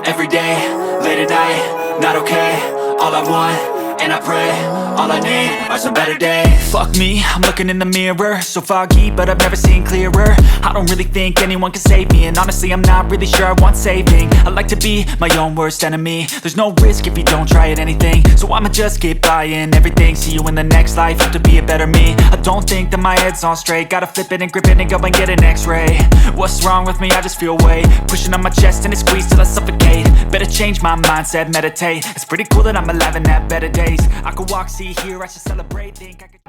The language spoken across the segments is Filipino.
every day, late at night, not okay. All I want, and I pray, all I need are some better days. Fuck me, I'm looking in the mirror, so foggy, but I've never seen clearer. I don't really think anyone can save me, and honestly I'm not really sure I want saving. I like to be my own worst enemy. There's no risk if you don't try at anything, so I'ma just keep buying everything. See you in the next life, have to be a better me. I don't think that my head's on straight, gotta flip it and grip it and go and get an x-ray. What's wrong with me? I just feel weight pushing on my chest and it squeezes till I suffocate. Better change my mindset, meditate. It's pretty cool that I'm alive and have better days. I could walk, see, hear, I should celebrate, think I could...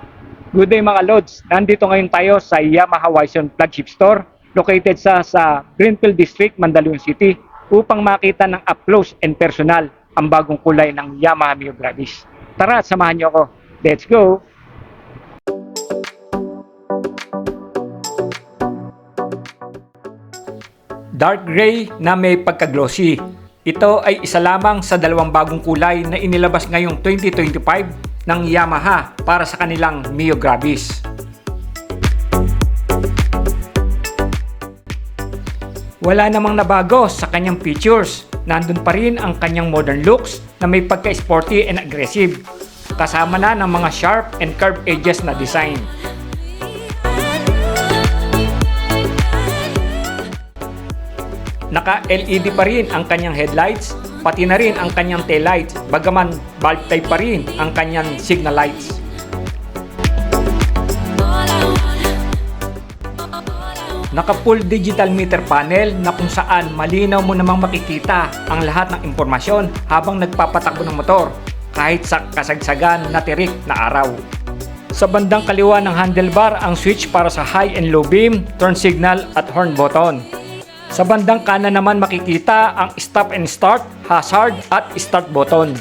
Good day mga Lods, nandito ngayon tayo sa Yamaha Wison Flagship Store located sa Greenfield District, Mandaluyong City upang makita ng up close and personal ang bagong kulay ng Yamaha Mio Gravis. Tara at samahan niyo ako. Let's go! Dark gray na may pagka-glossy. Ito ay isa lamang sa dalawang bagong kulay na inilabas ngayong 2025 ng Yamaha para sa kanilang Mio Gravis. Wala namang nabago sa kanyang features. Nandun pa rin ang kanyang modern looks na may pagka-sporty and aggressive. Kasama na ng mga sharp and curved edges na design. Naka-LED pa rin ang kanyang headlights, pati na rin ang kanyang taillights, bagaman bulb type pa rin ang kanyang signal lights. Naka-full digital meter panel na kung saan malinaw mo namang makikita ang lahat ng impormasyon habang nagpapatakbo ng motor kahit sa kasagsagan na tirik na araw. Sa bandang kaliwa ng handlebar ang switch para sa high and low beam, turn signal at horn button. Sa bandang kanan naman makikita ang stop and start, hazard at start button.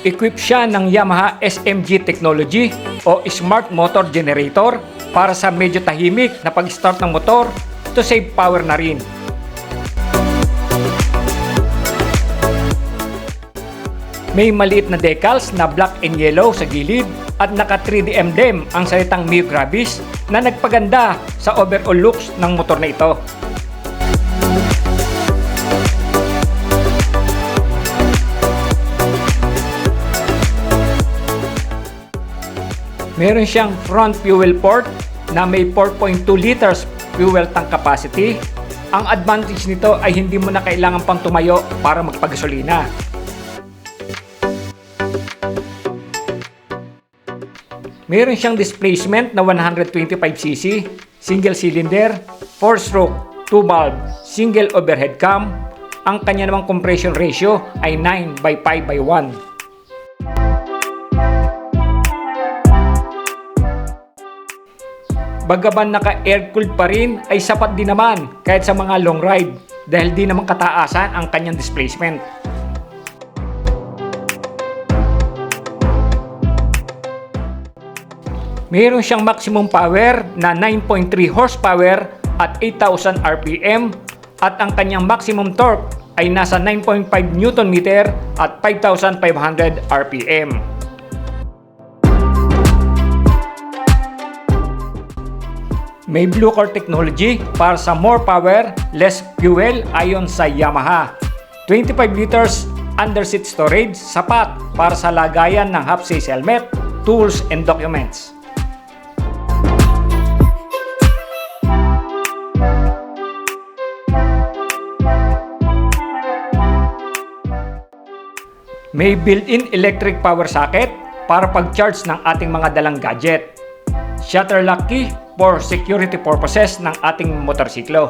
Equipped siya ng Yamaha SMG technology o Smart Motor Generator para sa medyo tahimik na pag-start ng motor to save power na rin. May maliit na decals na black and yellow sa gilid at naka 3D emblem ang salitang Mio Gravis na nagpaganda sa overall looks ng motor na ito. Meron siyang front fuel port na may 4.2 liters fuel tank capacity. Ang advantage nito ay hindi mo na kailangan pang tumayo para magpagasolina. Meron siyang displacement na 125cc, single cylinder, 4-stroke, 2-valve, single overhead cam. Ang kanya namang compression ratio ay 9/5/1. Bagaman naka-air-cooled pa rin ay sapat din naman kahit sa mga long ride dahil di naman kataasan ang kanyang displacement. Mayroon siyang maximum power na 9.3 horsepower at 8,000 RPM at ang kanyang maximum torque ay nasa 9.5 Nm at 5,500 RPM. May Blue Core technology para sa more power, less fuel ayon sa Yamaha. 25 liters underseat storage, sapat para sa lagayan ng half-face helmet, tools and documents. May built-in electric power socket para pag-charge ng ating mga dalang gadget. Shutter lock key for security purposes ng ating motorsiklo.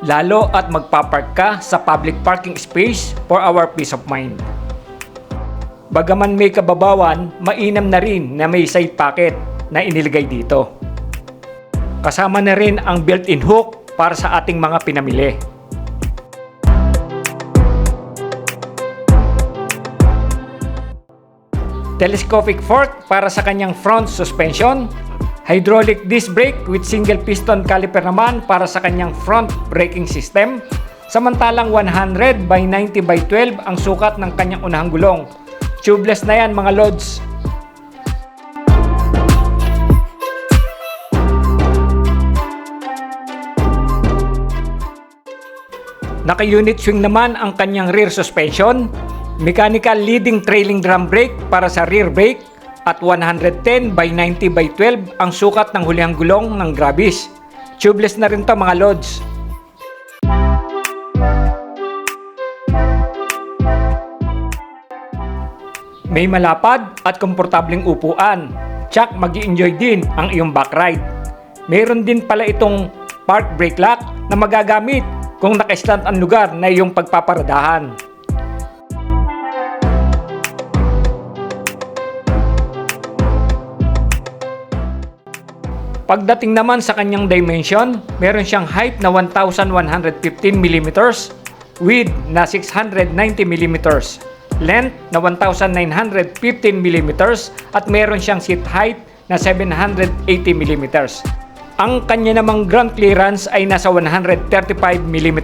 Lalo at magpapark ka sa public parking space for our peace of mind. Bagaman may kababawan, mainam na rin na may side pocket na iniligay dito. Kasama na rin ang built-in hook para sa ating mga pinamili. Telescopic fork para sa kanyang front suspension, hydraulic disc brake with single piston caliper naman para sa kanyang front braking system, samantalang 100/90/12 ang sukat ng kanyang unahang gulong. Tubeless na yan mga lods. Naka-unit swing naman ang kanyang rear suspension, mechanical leading trailing drum brake para sa rear brake, at 110 by 90 by 12 ang sukat ng hulihang gulong ng Grabis. Tubeless na rin to mga lods. May malapad at komportableng upuan. Tsak mag-i-enjoy din ang iyong back ride. Mayroon din pala itong park brake lock na magagamit kung naka-slant ang lugar na iyong pagpaparadahan. Pagdating naman sa kanyang dimension, meron siyang height na 1,115 mm, width na 690 mm, length na 1,915 mm, at meron siyang seat height na 780 mm. Ang kanya namang ground clearance ay nasa 135 mm.